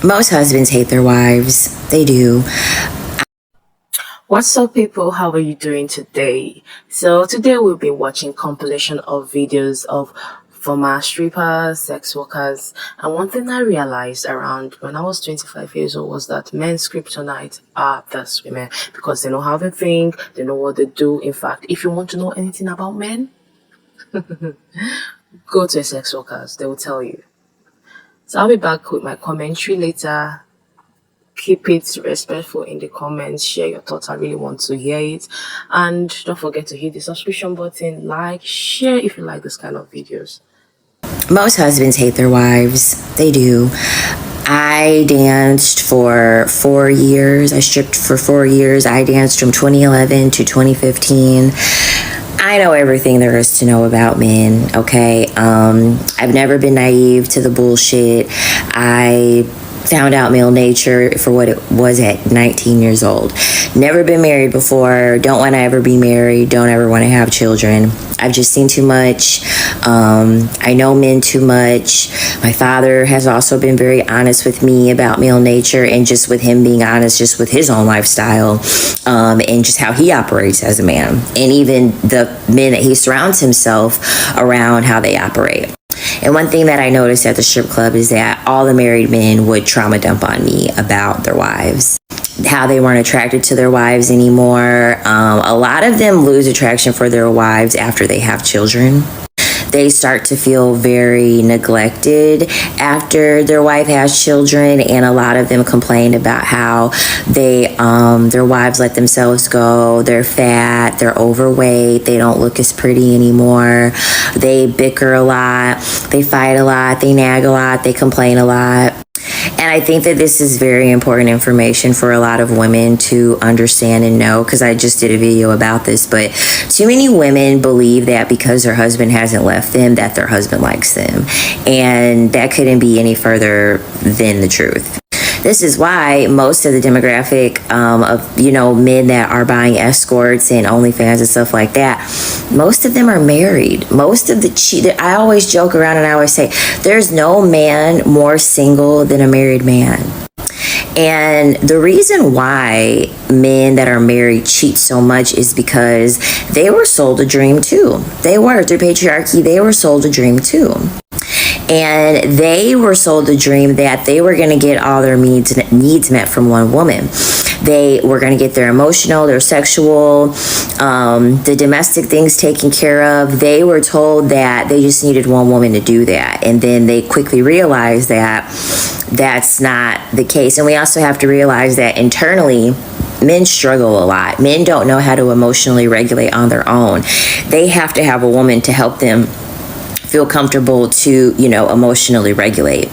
Most husbands hate their wives. They do. What's up, people? How are you doing today? So today we'll be watching compilation of videos of former strippers, sex workers, and one thing I realized around when I was 25 years old was that men's kryptonite are thus women, because they know how they think, they know what they do. In fact, if you want to know anything about men, go to a sex workers, they will tell you. So I'll be back with my commentary later. Keep it respectful in the comments, share your thoughts, I really want to hear it, and don't forget to hit the subscription button, like, share if you like this kind of videos. Most husbands hate their wives. They do. I danced for 4 years. I stripped for 4 years. I danced from 2011 to 2015. I know everything there is to know about men, okay? I've never been naive to the bullshit. I found out male nature for what it was at 19 years old. Never been married before. Don't want to ever be married. Don't ever want to have children. I've just seen too much. I know men too much. My father has also been very honest with me about male nature, and just with him being honest just with his own lifestyle, and just how he operates as a man, and even the men that he surrounds himself around, how they operate. And one thing that I noticed at the strip club is that all the married men would trauma dump on me about their wives, how they weren't attracted to their wives anymore. A lot of them lose attraction for their wives after they have children. They start to feel very neglected after their wife has children, and a lot of them complain about how their wives let themselves go. They're fat, they're overweight, they don't look as pretty anymore. They bicker a lot, they fight a lot, they nag a lot, they complain a lot. And I think that this is very important information for a lot of women to understand and know, because I just did a video about this, but too many women believe that because their husband hasn't left them, that their husband likes them. And that couldn't be any further than the truth. This is why most of the demographic of men that are buying escorts and OnlyFans and stuff like that, most of them are married. Most of I always joke around and I always say, there's no man more single than a married man. And the reason why men that are married cheat so much is because they were sold a dream too. They were, through patriarchy, they were sold a dream too. And they were sold the dream that they were going to get all their needs met from one woman. They were going to get their emotional, their sexual, the domestic things taken care of. They were told that they just needed one woman to do that. And then they quickly realized that that's not the case. And we also have to realize that internally, men struggle a lot. Men don't know how to emotionally regulate on their own. They have to have a woman to help them feel comfortable to, emotionally regulate.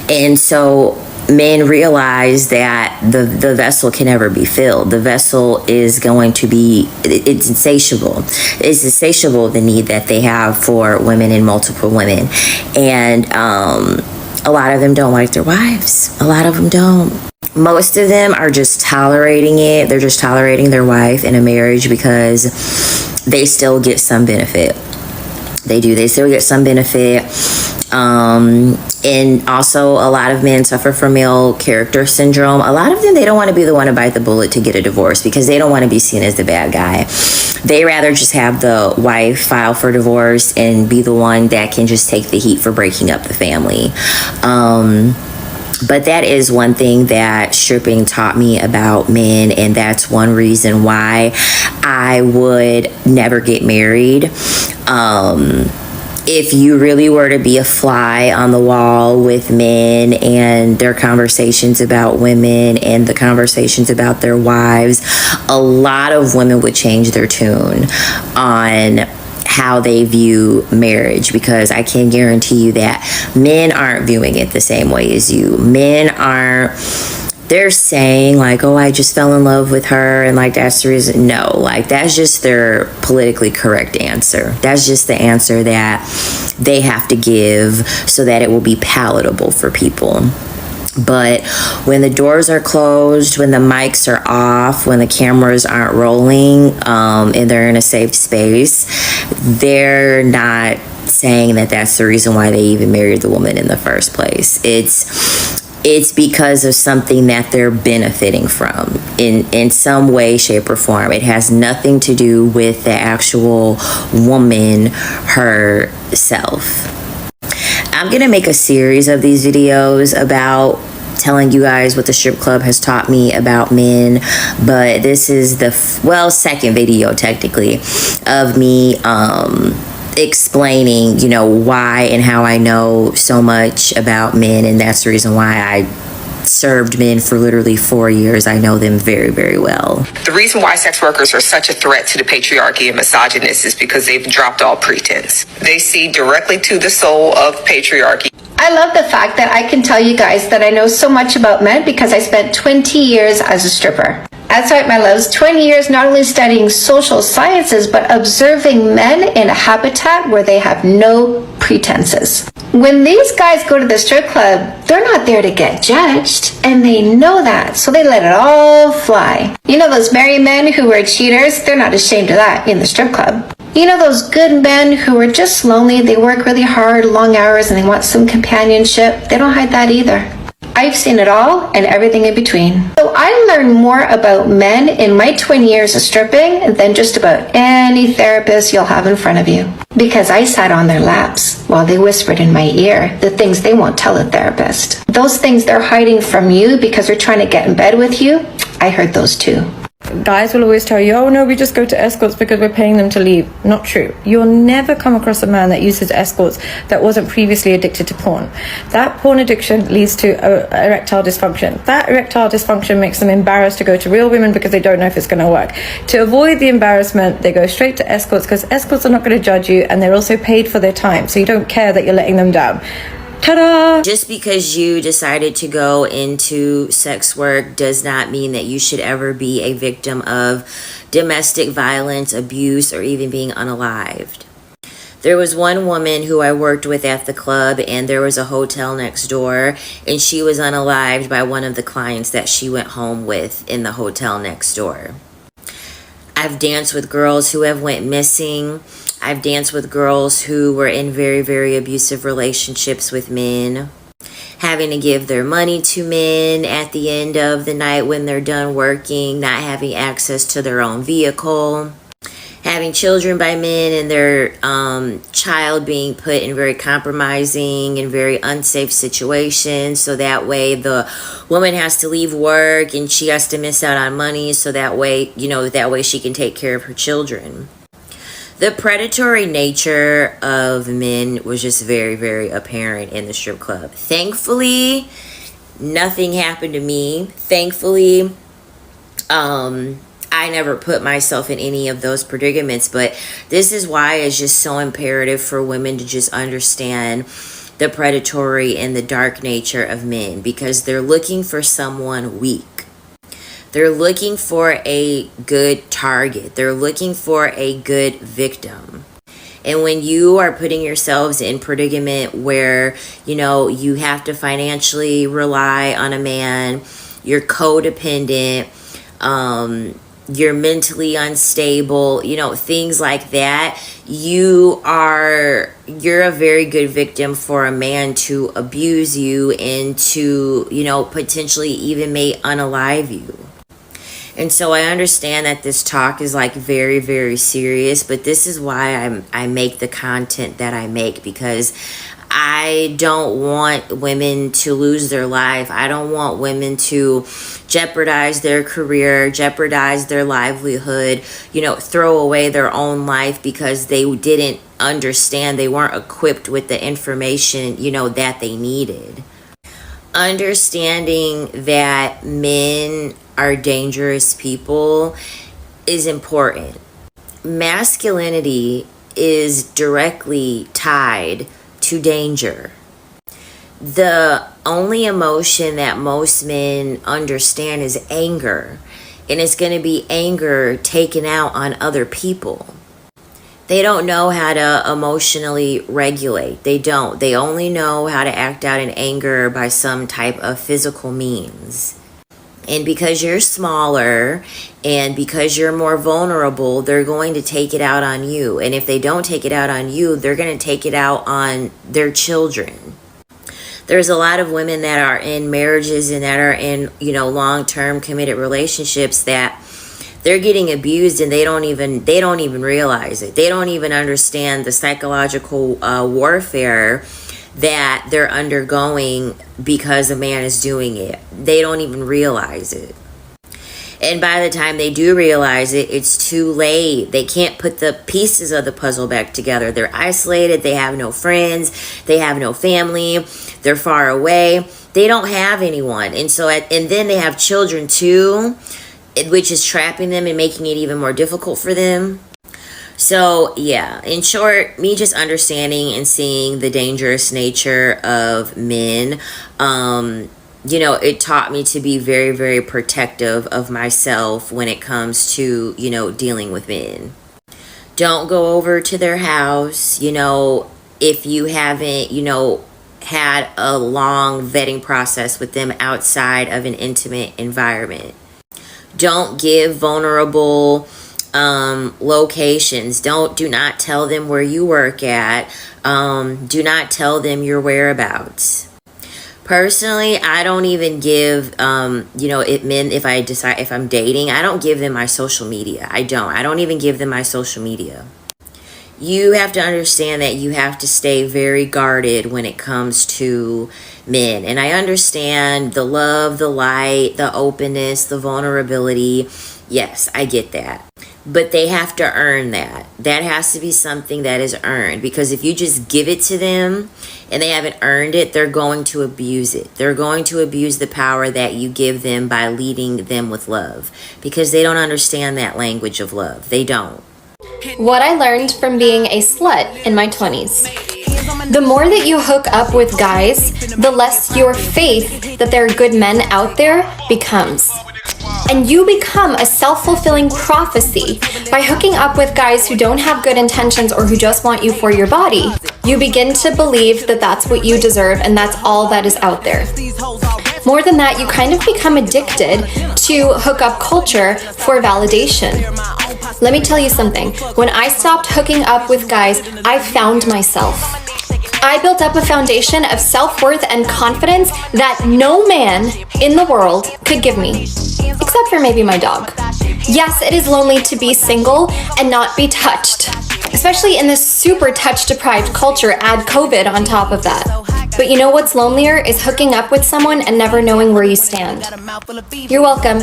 And so men realize that the vessel can never be filled. The vessel is going to be, it's insatiable. It's insatiable, the need that they have for women and multiple women. And a lot of them don't like their wives. A lot of them don't. Most of them are just tolerating it. They're just tolerating their wife in a marriage because they still get some benefit. They do. They still get some benefit. And also, a lot of men suffer from male character syndrome. A lot of them, they don't want to be the one to bite the bullet to get a divorce because they don't want to be seen as the bad guy. They rather just have the wife file for divorce and be the one that can just take the heat for breaking up the family. But that is one thing that stripping taught me about men, and that's one reason why I would never get married. If you really were to be a fly on the wall with men and their conversations about women and the conversations about their wives, a lot of women would change their tune on how they view marriage, because I can guarantee you that men aren't viewing it the same way as you. Men aren't, they're saying like, oh, I just fell in love with her and like that's the reason. No, like that's just their politically correct answer. That's just the answer that they have to give so that it will be palatable for people. But when the doors are closed, when the mics are off, when the cameras aren't rolling, and they're in a safe space, they're not saying that that's the reason why they even married the woman in the first place. it's because of something that they're benefiting from in some way, shape, or form. It has nothing to do with the actual woman herself. I'm gonna make a series of these videos about telling you guys what the strip club has taught me about men, but this is the second video technically of me explaining, you know, why and how I know so much about men, and that's the reason why I served men for literally 4 years. I know them very, very well. The reason why sex workers are such a threat to the patriarchy and misogynists is because they've dropped all pretense. They see directly to the soul of patriarchy. I love the fact that I can tell you guys that I know so much about men because I spent 20 years as a stripper. That's right, my loves, 20 years not only studying social sciences, but observing men in a habitat where they have no pretenses. When these guys go to the strip club, they're not there to get judged, and they know that, so they let it all fly. You know those married men who were cheaters? They're not ashamed of that in the strip club. You know those good men who are just lonely, they work really hard, long hours, and they want some companionship? They don't hide that either. I've seen it all and everything in between. So I learned more about men in my 20 years of stripping than just about any therapist you'll have in front of you. Because I sat on their laps while they whispered in my ear the things they won't tell a therapist. Those things they're hiding from you because they're trying to get in bed with you, I heard those too. Guys will always tell you, oh no, we just go to escorts because we're paying them to leave. Not true. You'll never come across a man that uses escorts that wasn't previously addicted to porn. That porn addiction leads to erectile dysfunction. That erectile dysfunction makes them embarrassed to go to real women because they don't know if it's going to work. To avoid the embarrassment, they go straight to escorts because escorts are not going to judge you, and they're also paid for their time, so you don't care that you're letting them down. Ta-da! Just because you decided to go into sex work does not mean that you should ever be a victim of domestic violence, abuse, or even being unalived. There was one woman who I worked with at the club, and there was a hotel next door, and she was unalived by one of the clients that she went home with in the hotel next door. I've danced with girls who have went missing. I've danced with girls who were in very, very abusive relationships with men, having to give their money to men at the end of the night when they're done working, not having access to their own vehicle, having children by men and their child being put in very compromising and very unsafe situations, so that way the woman has to leave work and she has to miss out on money, so that way, you know, that way she can take care of her children. The predatory nature of men was just very, very apparent in the strip club. Thankfully, nothing happened to me. Thankfully, I never put myself in any of those predicaments, but this is why it's just so imperative for women to just understand the predatory and the dark nature of men, because they're looking for someone weak. They're looking for a good target. They're looking for a good victim. And when you are putting yourselves in predicament where, you know, you have to financially rely on a man, you're codependent, you're mentally unstable, you know, things like that, you're a very good victim for a man to abuse you and to, you know, potentially even may unalive you. And so I understand that this talk is like very, very serious, but this is why I make the content that I make, because I don't want women to lose their life. I don't want women to jeopardize their career, jeopardize their livelihood, you know, throw away their own life because they didn't understand, they weren't equipped with the information, you know, that they needed. Understanding that men are dangerous people is important. Masculinity is directly tied to danger. The only emotion that most men understand is anger, and it's going to be anger taken out on other people. They don't know how to emotionally regulate. They don't. They only know how to act out in anger by some type of physical means. And because you're smaller and because you're more vulnerable, they're going to take it out on you. And if they don't take it out on you, they're going to take it out on their children. There's a lot of women that are in marriages and that are in, long-term committed relationships that they're getting abused and they don't even realize it. They don't even understand the psychological warfare that they're undergoing because a man is doing it. They don't even realize it. And by the time they do realize it, it's too late. They can't put the pieces of the puzzle back together. They're isolated. They have no friends. They have no family. They're far away. They don't have anyone. And then they have children too, which is trapping them and making it even more difficult for them. So yeah, in short, me just understanding and seeing the dangerous nature of men, it taught me to be very, very protective of myself when it comes to, dealing with men. Don't go over to their house, if you haven't, had a long vetting process with them outside of an intimate environment. Don't give vulnerable locations. Do not tell them where you work at. Do not tell them your whereabouts. Personally, I don't even give, if I'm dating, I don't give them my social media. I don't even give them my social media. You have to understand that you have to stay very guarded when it comes to men. And I understand the love, the light, the openness, the vulnerability. Yes, I get that. But they have to earn that. That has to be something that is earned. Because if you just give it to them and they haven't earned it, they're going to abuse it. They're going to abuse the power that you give them by leading them with love. Because they don't understand that language of love. They don't. What I learned from being a slut in my 20s. The more that you hook up with guys, the less your faith that there are good men out there becomes. And you become a self-fulfilling prophecy by hooking up with guys who don't have good intentions or who just want you for your body. You begin to believe that that's what you deserve and that's all that is out there. More than that, you kind of become addicted to hookup culture for validation. Let me tell you something. When I stopped hooking up with guys, I found myself. I built up a foundation of self-worth and confidence that no man in the world could give me, except for maybe my dog. Yes, it is lonely to be single and not be touched, especially in this super touch-deprived culture, add COVID on top of that. But you know what's lonelier is hooking up with someone and never knowing where you stand. You're welcome.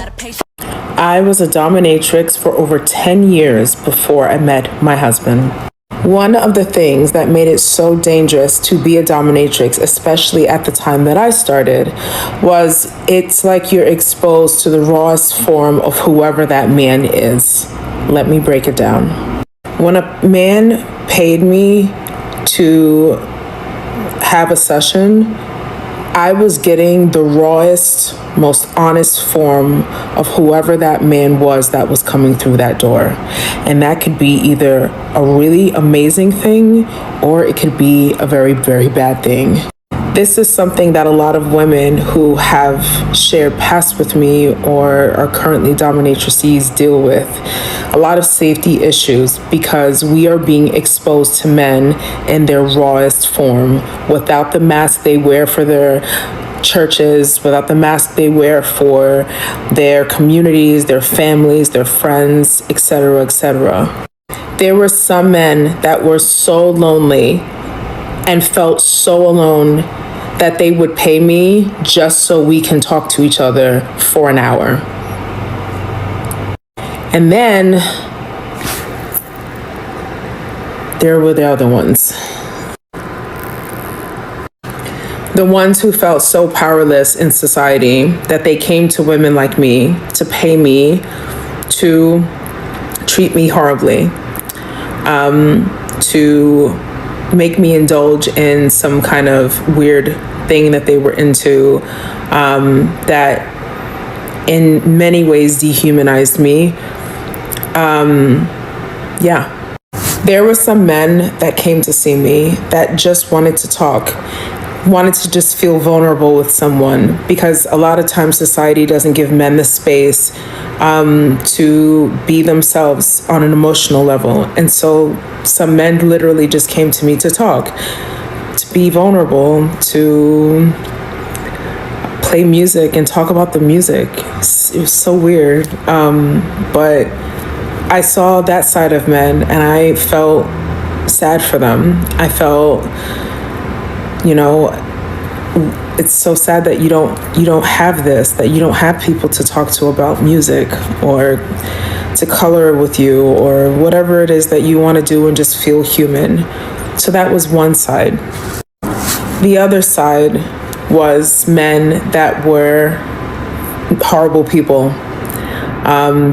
I was a dominatrix for over 10 years before I met my husband. One of the things that made it so dangerous to be a dominatrix, especially at the time that I started, was it's like you're exposed to the rawest form of whoever that man is. Let me break it down. When a man paid me to have a session, I was getting the rawest, most honest form of whoever that man was that was coming through that door. And that could be either a really amazing thing or it could be a very, very bad thing. This is something that a lot of women who have shared past with me or are currently dominatrices deal with. A lot of safety issues because we are being exposed to men in their rawest form without the mask they wear for their churches, without the mask they wear for their communities, their families, their friends, etc., etc. There were some men that were so lonely and felt so alone that they would pay me just so we can talk to each other for an hour. And then there were the other ones. The ones who felt so powerless in society that they came to women like me to pay me to treat me horribly, to make me indulge in some kind of weird thing that they were into, that in many ways dehumanized me. There were some men that came to see me that just wanted to talk, wanted to just feel vulnerable with someone, because a lot of times society doesn't give men the space to be themselves on an emotional level. And so some men literally just came to me to talk. to be vulnerable, to play music and talk about the music. It was so weird. But I saw that side of men and I felt sad for them. I felt, it's so sad that you don't have this, that you don't have people to talk to about music or to color with you or whatever it is that you want to do and just feel human. So that was one side. The other side was men that were horrible people.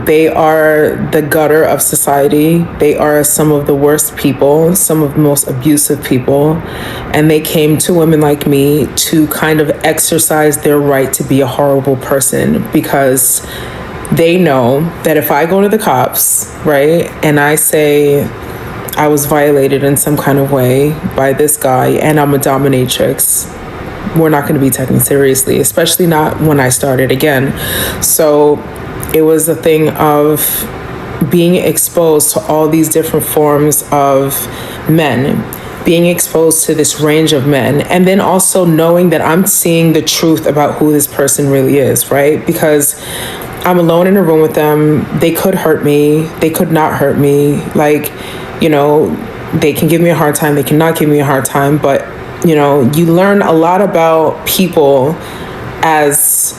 They are the gutter of society. They are some of the worst people, some of the most abusive people. And they came to women like me to kind of exercise their right to be a horrible person, because they know that if I go to the cops, right, and I say I was violated in some kind of way by this guy and I'm a dominatrix, we're not going to be taken seriously, especially not when I started again. So it was a thing of being exposed to all these different forms of men, being exposed to this range of men, and then also knowing that I'm seeing the truth about who this person really is, right? Because I'm alone in a room with them. They could hurt me. They could not hurt me. Like, they can give me a hard time. They cannot give me a hard time. But, you learn a lot about people as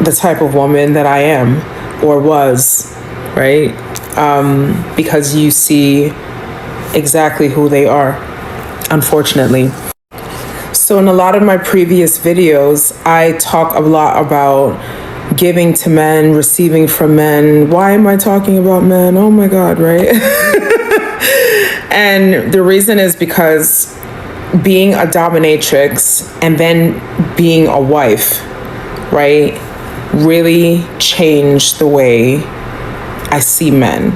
the type of woman that I am or was, right? Because you see exactly who they are, unfortunately. So in a lot of my previous videos, I talk a lot about giving to men, receiving from men. Why am I talking about men? Oh my God, right? And the reason is because being a dominatrix and then being a wife, right, really changed the way I see men.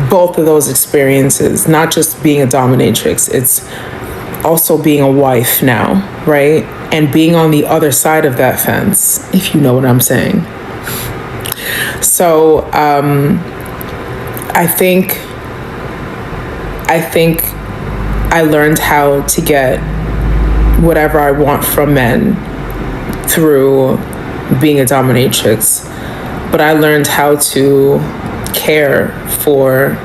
Both of those experiences, not just being a dominatrix, it's also being a wife now, right? And being on the other side of that fence, if you know what I'm saying. So I think I learned how to get whatever I want from men through being a dominatrix, but I learned how to care for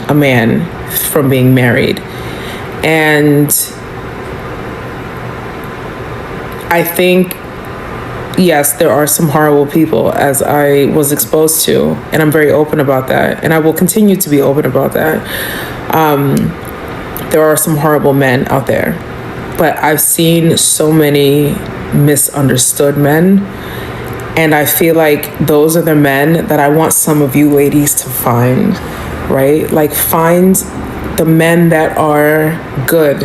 a man from being married. And I think, yes, there are some horrible people, as I was exposed to, and I'm very open about that, and I will continue to be open about that. There are some horrible men out there, but I've seen so many misunderstood men, and I feel like those are the men that I want some of you ladies to find, right? Like, find the men that are good,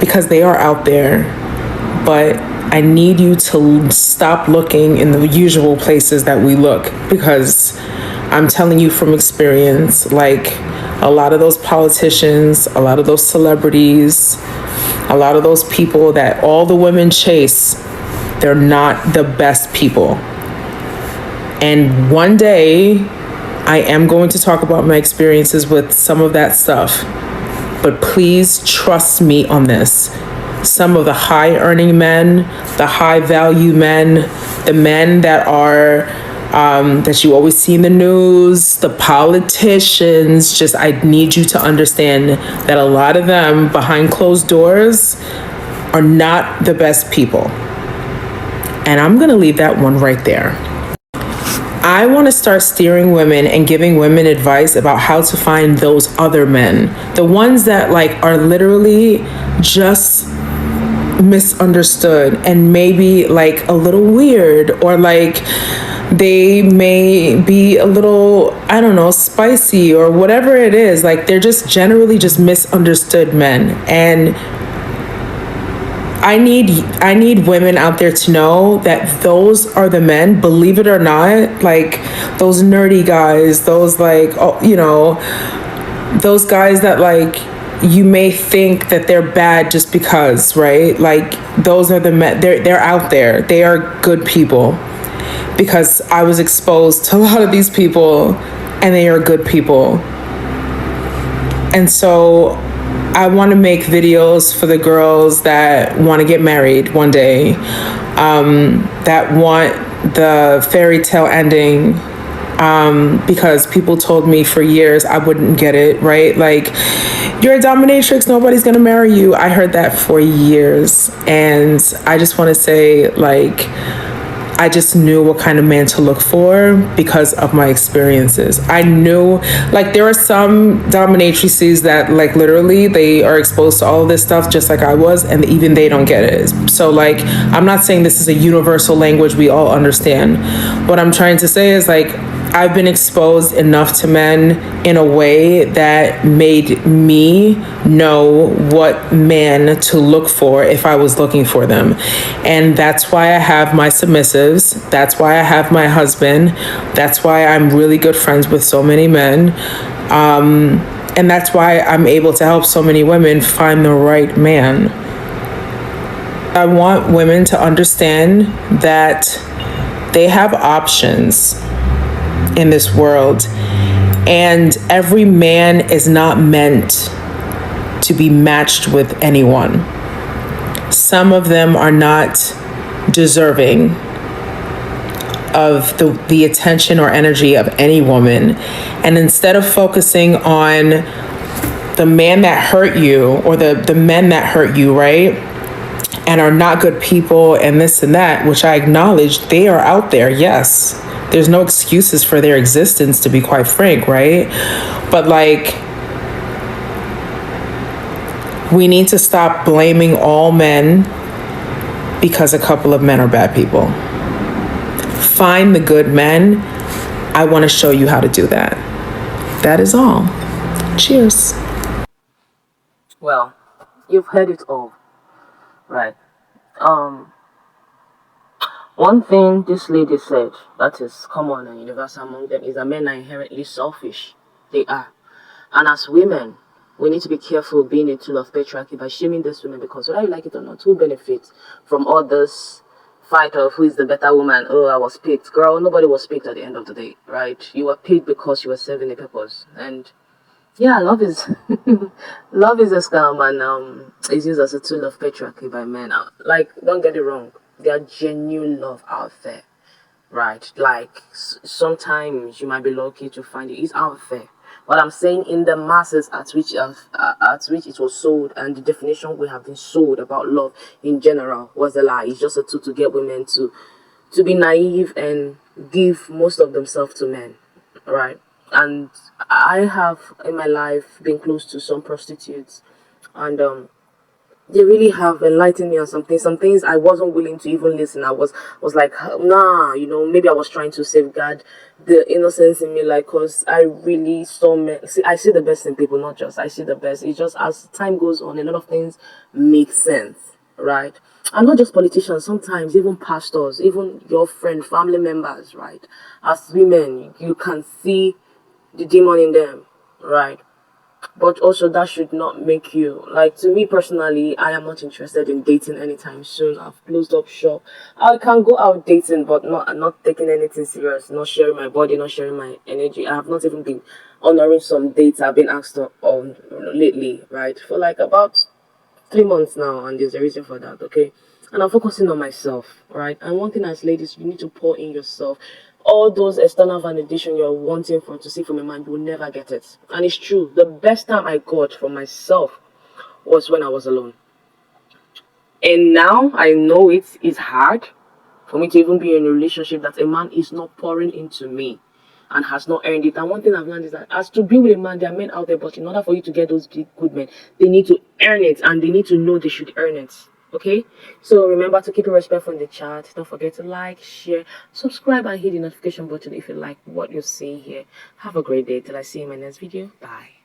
because they are out there, but I need you to stop looking in the usual places that we look, because I'm telling you from experience, like, a lot of those politicians, a lot of those celebrities, a lot of those people that all the women chase, they're not the best people. And one day I am going to talk about my experiences with some of that stuff, but please trust me on this. Some of the high earning men, the high value men, the men that are that you always see in the news, the politicians, just, I need you to understand that a lot of them behind closed doors are not the best people. And I'm gonna leave that one right there. I want to start steering women and giving women advice about how to find those other men, the ones that are literally just misunderstood and maybe a little weird, or they may be a little, I don't know, spicy or whatever it is. They're just generally just misunderstood men. And I need women out there to know that those are the men, believe it or not, those nerdy guys, those those guys that you may think that they're bad just because, right? Those are the men, they're out there. They are good people, because I was exposed to a lot of these people and they are good people. And so I want to make videos for the girls that want to get married one day, that want the fairy tale ending, because people told me for years I wouldn't get it, right? Like, you're a dominatrix, nobody's gonna marry you. I heard that for years. And I just want to say, like, I just knew what kind of man to look for because of my experiences. I knew, like, there are some dominatrices that, like, literally they are exposed to all of this stuff just like I was, and even they don't get it. So, like, I'm not saying this is a universal language we all understand. What I'm trying to say is, like, I've been exposed enough to men in a way that made me know what man to look for if I was looking for them. And that's why I have my submissives. That's why I have my husband. That's why I'm really good friends with so many men. And that's why I'm able to help so many women find the right man. I want women to understand that they have options in this world, and every man is not meant to be matched with anyone. Some of them are not deserving of the attention or energy of any woman. And instead of focusing on the man that hurt you, or the men that hurt you, right, and are not good people and this and that, which I acknowledge, they are out there, yes. There's no excuses for their existence, to be quite frank, right? But, like, we need to stop blaming all men because a couple of men are bad people. Find the good men. I want to show you how to do that. That is all. Cheers. Well, you've heard it all, right? One thing this lady said that is common and universal among them is that men are inherently selfish. They are. And as women, we need to be careful being a tool of patriarchy by shaming these women, because whether you like it or not, who benefits from all this fight of who is the better woman? Oh, I was picked. Girl, nobody was picked at the end of the day, right? You were picked because you were serving a purpose. And yeah, love is love is a scam, and is used as a tool of patriarchy by men. Like, don't get it wrong. There are genuine love out there, right? Like, sometimes you might be lucky to find it. It's out there. But I'm saying, in the masses at which it was sold, and the definition we have been sold about love in general was a lie. It's just a tool to get women to be naive and give most of themselves to men, right? And I have in my life been close to some prostitutes, and they really have enlightened me on something. Some things I wasn't willing to even listen. I was like, nah, maybe I was trying to safeguard the innocence in me, like, cause I really saw men. See, I see the best in people, not just I see the best. It's just as time goes on, a lot of things make sense, right? And not just politicians. Sometimes even pastors, even your friend, family members, right? As women, you can see the demon in them, right? But also, that should not make you, like, to me personally, I am not interested in dating anytime soon. I've closed up shop. I can go out dating, but not taking anything serious, not sharing my body, not sharing my energy. I have not even been honoring some dates I've been asked on lately, right, for like about 3 months now, and there's a reason for that, okay? And I'm focusing on myself, right? And one thing, as ladies, you need to pour in yourself. All those external validation you're wanting to see from a man, you will never get it. And it's true. The best time I got from myself was when I was alone. And now I know it is hard for me to even be in a relationship that a man is not pouring into me and has not earned it. And one thing I've learned is that, as to be with a man, there are men out there, but in order for you to get those big good men, they need to earn it, and they need to know they should earn it. Okay, so remember to keep it respectful in the chat. Don't forget to like, share, subscribe, and hit the notification button if you like what you're seeing here. Have a great day till I see you in my next video. Bye.